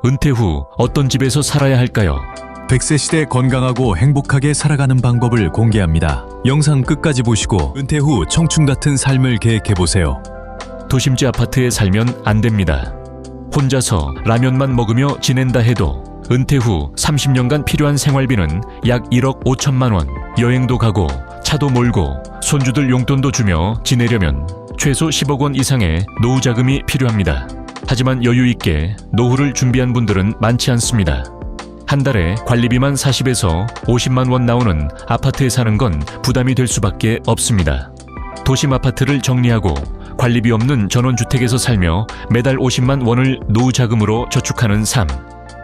은퇴 후 어떤 집에서 살아야 할까요? 100세 시대 건강하고 행복하게 살아가는 방법을 공개합니다. 영상 끝까지 보시고 은퇴 후 청춘 같은 삶을 계획해보세요. 도심지 아파트에 살면 안 됩니다. 혼자서 라면만 먹으며 지낸다 해도 은퇴 후 30년간 필요한 생활비는 약 1억 5천만 원. 여행도 가고 차도 몰고 손주들 용돈도 주며 지내려면 최소 10억 원 이상의 노후 자금이 필요합니다. 하지만 여유 있게 노후를 준비한 분들은 많지 않습니다. 한 달에 관리비만 40에서 50만 원 나오는 아파트에 사는 건 부담이 될 수밖에 없습니다. 도심 아파트를 정리하고 관리비 없는 전원주택에서 살며 매달 50만 원을 노후 자금으로 저축하는 삶.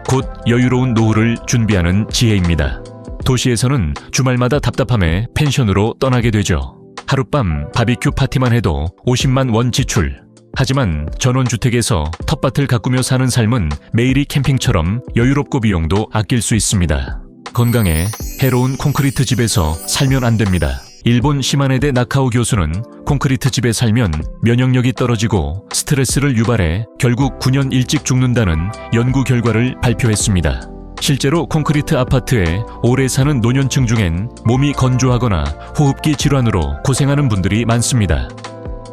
곧 여유로운 노후를 준비하는 지혜입니다. 도시에서는 주말마다 답답함에 펜션으로 떠나게 되죠. 하룻밤 바비큐 파티만 해도 50만 원 지출. 하지만 전원주택에서 텃밭을 가꾸며 사는 삶은 매일이 캠핑처럼 여유롭고 비용도 아낄 수 있습니다. 건강에 해로운 콘크리트 집에서 살면 안 됩니다. 일본 시마네대 나카오 교수는 콘크리트 집에 살면 면역력이 떨어지고 스트레스를 유발해 결국 9년 일찍 죽는다는 연구 결과를 발표했습니다. 실제로 콘크리트 아파트에 오래 사는 노년층 중엔 몸이 건조하거나 호흡기 질환으로 고생하는 분들이 많습니다.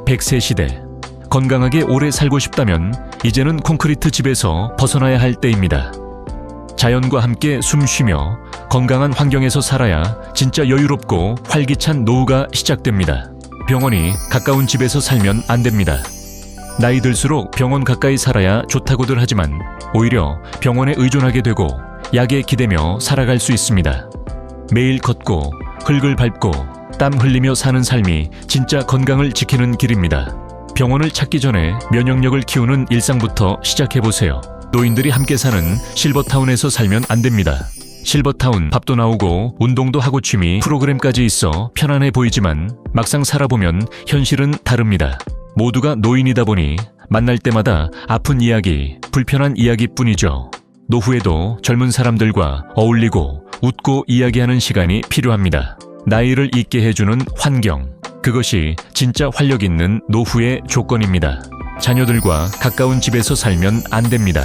100세 시대. 건강하게 오래 살고 싶다면 이제는 콘크리트 집에서 벗어나야 할 때입니다. 자연과 함께 숨 쉬며 건강한 환경에서 살아야 진짜 여유롭고 활기찬 노후가 시작됩니다. 병원이 가까운 집에서 살면 안 됩니다. 나이 들수록 병원 가까이 살아야 좋다고들 하지만 오히려 병원에 의존하게 되고 약에 기대며 살아갈 수 있습니다. 매일 걷고 흙을 밟고 땀 흘리며 사는 삶이 진짜 건강을 지키는 길입니다. 병원을 찾기 전에 면역력을 키우는 일상부터 시작해보세요. 노인들이 함께 사는 실버타운에서 살면 안 됩니다. 실버타운 밥도 나오고 운동도 하고 취미 프로그램까지 있어 편안해 보이지만 막상 살아보면 현실은 다릅니다. 모두가 노인이다 보니 만날 때마다 아픈 이야기, 불편한 이야기뿐이죠. 노후에도 젊은 사람들과 어울리고 웃고 이야기하는 시간이 필요합니다. 나이를 잊게 해주는 환경, 그것이 진짜 활력 있는 노후의 조건입니다. 자녀들과 가까운 집에서 살면 안 됩니다.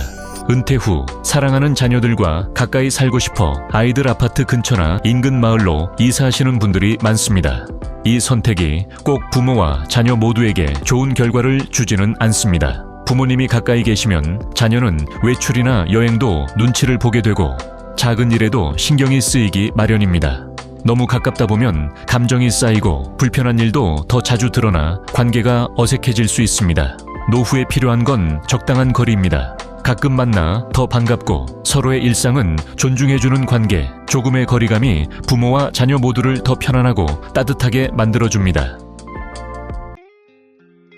은퇴 후 사랑하는 자녀들과 가까이 살고 싶어 아이들 아파트 근처나 인근 마을로 이사하시는 분들이 많습니다. 이 선택이 꼭 부모와 자녀 모두에게 좋은 결과를 주지는 않습니다. 부모님이 가까이 계시면 자녀는 외출이나 여행도 눈치를 보게 되고 작은 일에도 신경이 쓰이기 마련입니다. 너무 가깝다 보면 감정이 쌓이고 불편한 일도 더 자주 드러나 관계가 어색해질 수 있습니다. 노후에 필요한 건 적당한 거리입니다. 가끔 만나 더 반갑고 서로의 일상은 존중해주는 관계, 조금의 거리감이 부모와 자녀 모두를 더 편안하고 따뜻하게 만들어줍니다.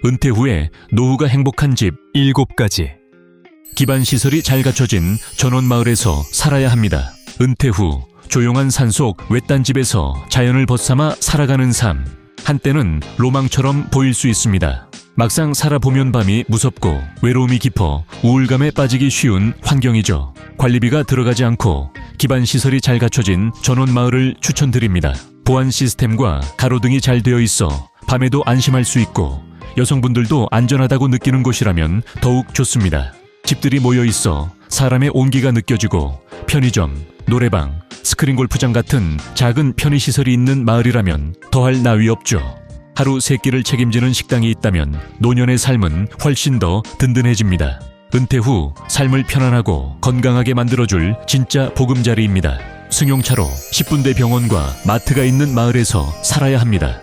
은퇴 후에 노후가 행복한 집 7가지. 기반시설이 잘 갖춰진 전원마을에서 살아야 합니다. 은퇴 후 조용한 산속 외딴 집에서 자연을 벗삼아 살아가는 삶. 한때는 로망처럼 보일 수 있습니다. 막상 살아보면 밤이 무섭고 외로움이 깊어 우울감에 빠지기 쉬운 환경이죠. 관리비가 들어가지 않고 기반시설이 잘 갖춰진 전원마을을 추천드립니다. 보안 시스템과 가로등이 잘 되어 있어 밤에도 안심할 수 있고 여성분들도 안전하다고 느끼는 곳이라면 더욱 좋습니다. 집들이 모여 있어 사람의 온기가 느껴지고 편의점, 노래방, 스크린 골프장 같은 작은 편의시설이 있는 마을이라면 더할 나위 없죠. 하루 3끼를 책임지는 식당이 있다면 노년의 삶은 훨씬 더 든든해집니다. 은퇴 후 삶을 편안하고 건강하게 만들어줄 진짜 보금자리입니다. 승용차로 10분대 병원과 마트가 있는 마을에서 살아야 합니다.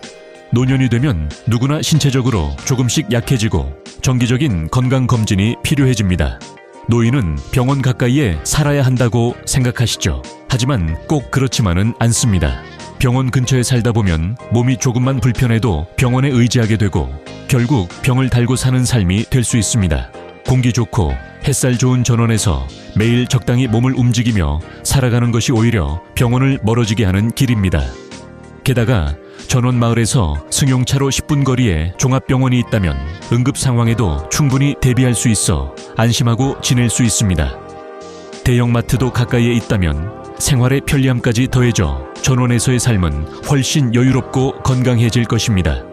노년이 되면 누구나 신체적으로 조금씩 약해지고 정기적인 건강검진이 필요해집니다. 노인은 병원 가까이에 살아야 한다고 생각하시죠. 하지만 꼭 그렇지만은 않습니다. 병원 근처에 살다 보면 몸이 조금만 불편해도 병원에 의지하게 되고 결국 병을 달고 사는 삶이 될 수 있습니다. 공기 좋고 햇살 좋은 전원에서 매일 적당히 몸을 움직이며 살아가는 것이 오히려 병원을 멀어지게 하는 길입니다. 게다가 전원마을에서 승용차로 10분 거리에 종합병원이 있다면 응급 상황에도 충분히 대비할 수 있어 안심하고 지낼 수 있습니다. 대형마트도 가까이에 있다면 생활의 편리함까지 더해져 전원에서의 삶은 훨씬 여유롭고 건강해질 것입니다.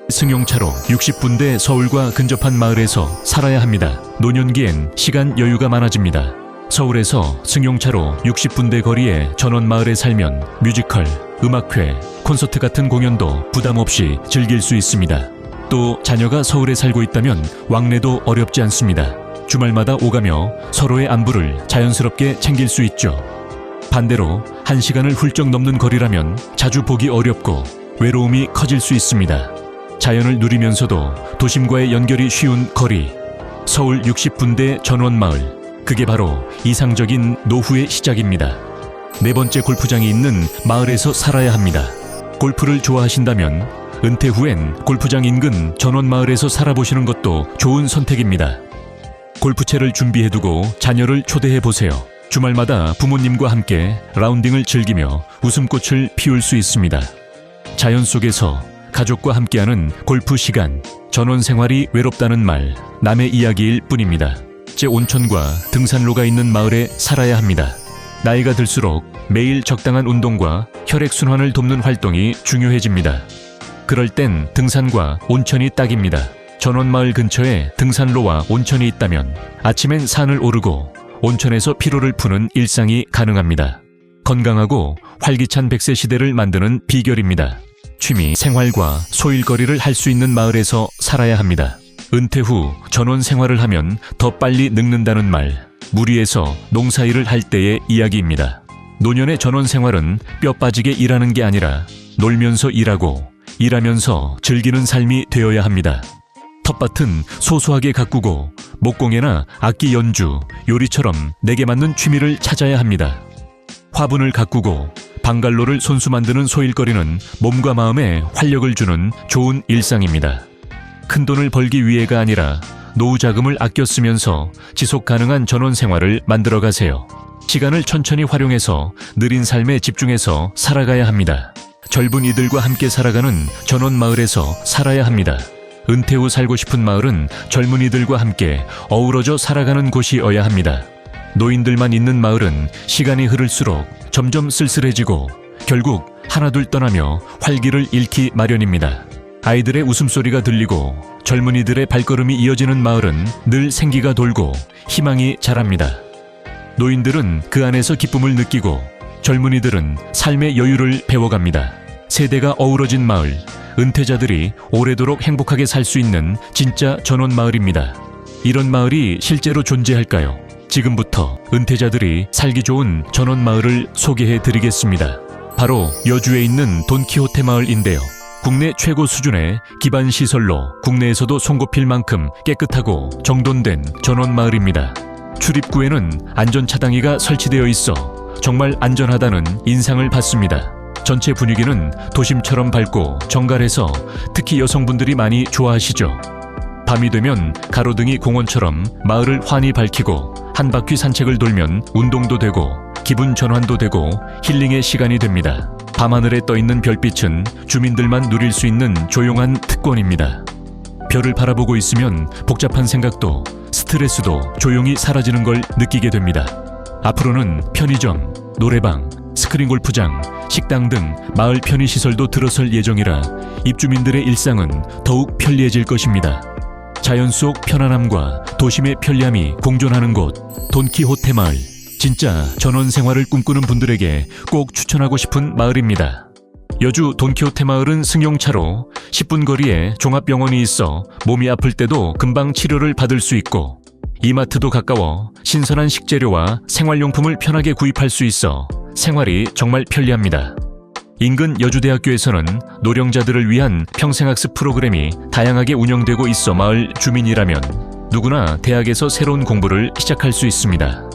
승용차로 60분대 서울과 근접한 마을에서 살아야 합니다. 노년기엔 시간 여유가 많아집니다. 서울에서 승용차로 60분대 거리의 전원마을에 살면 뮤지컬, 음악회, 콘서트 같은 공연도 부담 없이 즐길 수 있습니다. 또 자녀가 서울에 살고 있다면 왕래도 어렵지 않습니다. 주말마다 오가며 서로의 안부를 자연스럽게 챙길 수 있죠. 반대로 1시간을 훌쩍 넘는 거리라면 자주 보기 어렵고 외로움이 커질 수 있습니다. 자연을 누리면서도 도심과의 연결이 쉬운 거리, 서울 60분대 전원마을. 그게 바로 이상적인 노후의 시작입니다. 4번째 골프장이 있는 마을에서 살아야 합니다. 골프를 좋아하신다면 은퇴 후엔 골프장 인근 전원마을에서 살아보시는 것도 좋은 선택입니다. 골프채를 준비해두고 자녀를 초대해보세요. 주말마다 부모님과 함께 라운딩을 즐기며 웃음꽃을 피울 수 있습니다. 자연 속에서 가족과 함께하는 골프 시간, 전원 생활이 외롭다는 말, 남의 이야기일 뿐입니다. 제 온천과 등산로가 있는 마을에 살아야 합니다. 나이가 들수록 매일 적당한 운동과 혈액순환을 돕는 활동이 중요해집니다. 그럴 땐 등산과 온천이 딱입니다. 전원마을 근처에 등산로와 온천이 있다면 아침엔 산을 오르고 온천에서 피로를 푸는 일상이 가능합니다. 건강하고 활기찬 100세 시대를 만드는 비결입니다. 취미, 생활과 소일거리를 할 수 있는 마을에서 살아야 합니다. 은퇴 후 전원 생활을 하면 더 빨리 늙는다는 말, 무리해서 농사일을 할 때의 이야기입니다. 노년의 전원 생활은 뼈 빠지게 일하는 게 아니라 놀면서 일하고 일하면서 즐기는 삶이 되어야 합니다. 텃밭은 소소하게 가꾸고 목공예나 악기 연주, 요리처럼 내게 맞는 취미를 찾아야 합니다. 화분을 가꾸고 방갈로를 손수 만드는 소일거리는 몸과 마음에 활력을 주는 좋은 일상입니다. 큰 돈을 벌기 위해가 아니라 노후 자금을 아껴 쓰면서 지속 가능한 전원 생활을 만들어 가세요. 시간을 천천히 활용해서 느린 삶에 집중해서 살아가야 합니다. 젊은 이들과 함께 살아가는 전원 마을에서 살아야 합니다. 은퇴 후 살고 싶은 마을은 젊은이들과 함께 어우러져 살아가는 곳이어야 합니다. 노인들만 있는 마을은 시간이 흐를수록 점점 쓸쓸해지고 결국 하나둘 떠나며 활기를 잃기 마련입니다. 아이들의 웃음소리가 들리고 젊은이들의 발걸음이 이어지는 마을은 늘 생기가 돌고 희망이 자랍니다. 노인들은 그 안에서 기쁨을 느끼고 젊은이들은 삶의 여유를 배워갑니다. 세대가 어우러진 마을, 은퇴자들이 오래도록 행복하게 살 수 있는 진짜 전원 마을입니다. 이런 마을이 실제로 존재할까요? 지금부터 은퇴자들이 살기 좋은 전원 마을을 소개해 드리겠습니다. 바로 여주에 있는 돈키호테 마을인데요. 국내 최고 수준의 기반 시설로 국내에서도 손꼽힐 만큼 깨끗하고 정돈된 전원 마을입니다. 출입구에는 안전 차단기가 설치되어 있어 정말 안전하다는 인상을 받습니다. 전체 분위기는 도심처럼 밝고 정갈해서 특히 여성분들이 많이 좋아하시죠. 밤이 되면 가로등이 공원처럼 마을을 환히 밝히고 한 바퀴 산책을 돌면 운동도 되고 기분 전환도 되고 힐링의 시간이 됩니다. 밤하늘에 떠있는 별빛은 주민들만 누릴 수 있는 조용한 특권입니다. 별을 바라보고 있으면 복잡한 생각도 스트레스도 조용히 사라지는 걸 느끼게 됩니다. 앞으로는 편의점, 노래방, 스크린 골프장, 식당 등 마을 편의시설도 들어설 예정이라 입주민들의 일상은 더욱 편리해질 것입니다. 자연 속 편안함과 도심의 편리함이 공존하는 곳, 돈키호테 마을. 진짜 전원 생활을 꿈꾸는 분들에게 꼭 추천하고 싶은 마을입니다. 여주 돈키호테 마을은 승용차로 10분 거리에 종합병원이 있어 몸이 아플 때도 금방 치료를 받을 수 있고 이마트도 가까워 신선한 식재료와 생활용품을 편하게 구입할 수 있어 생활이 정말 편리합니다. 인근 여주대학교에서는 노령자들을 위한 평생학습 프로그램이 다양하게 운영되고 있어 마을 주민이라면 누구나 대학에서 새로운 공부를 시작할 수 있습니다.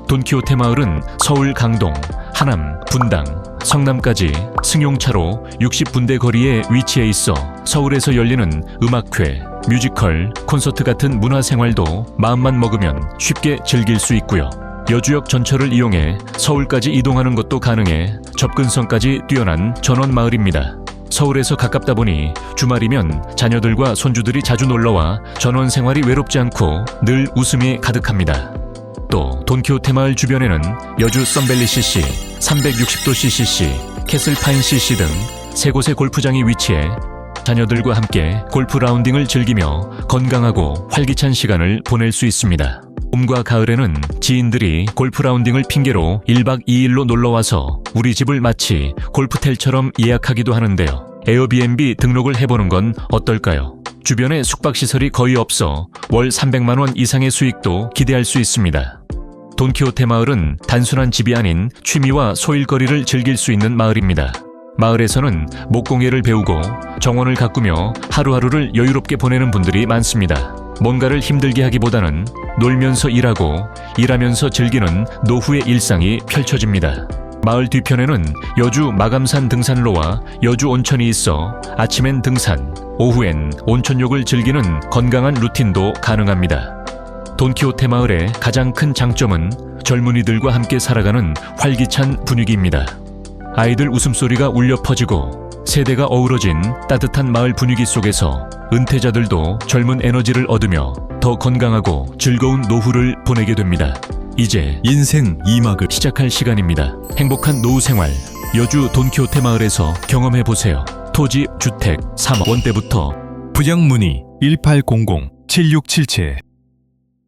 돈키호테 마을은 서울 강동, 하남, 분당, 성남까지 승용차로 60분대 거리에 위치해 있어 서울에서 열리는 음악회, 뮤지컬, 콘서트 같은 문화생활도 마음만 먹으면 쉽게 즐길 수 있고요. 여주역 전철을 이용해 서울까지 이동하는 것도 가능해 접근성까지 뛰어난 전원 마을입니다. 서울에서 가깝다 보니 주말이면 자녀들과 손주들이 자주 놀러와 전원 생활이 외롭지 않고 늘 웃음이 가득합니다. 또 돈키호테 마을 주변에는 여주 썬밸리 CC, 360도 CCC, 캐슬파인 CC 등 3곳의 골프장이 위치해 자녀들과 함께 골프 라운딩을 즐기며 건강하고 활기찬 시간을 보낼 수 있습니다. 봄과 가을에는 지인들이 골프 라운딩을 핑계로 1박 2일로 놀러와서 우리 집을 마치 골프텔처럼 예약하기도 하는데요. 에어비앤비 등록을 해보는 건 어떨까요? 주변에 숙박시설이 거의 없어 월 300만 원 이상의 수익도 기대할 수 있습니다. 돈키호테 마을은 단순한 집이 아닌 취미와 소일거리를 즐길 수 있는 마을입니다. 마을에서는 목공예를 배우고 정원을 가꾸며 하루하루를 여유롭게 보내는 분들이 많습니다. 뭔가를 힘들게 하기보다는 놀면서 일하고 일하면서 즐기는 노후의 일상이 펼쳐집니다. 마을 뒤편에는 여주 마감산 등산로와 여주 온천이 있어 아침엔 등산, 오후엔 온천욕을 즐기는 건강한 루틴도 가능합니다. 돈키호테 마을의 가장 큰 장점은 젊은이들과 함께 살아가는 활기찬 분위기입니다. 아이들 웃음소리가 울려 퍼지고 세대가 어우러진 따뜻한 마을 분위기 속에서 은퇴자들도 젊은 에너지를 얻으며 더 건강하고 즐거운 노후를 보내게 됩니다. 이제 인생 2막을 시작할 시간입니다. 행복한 노후 생활, 여주 돈키호테 마을에서 경험해보세요. 토지, 주택, 3억 원대부터 부양 문의 1800-7677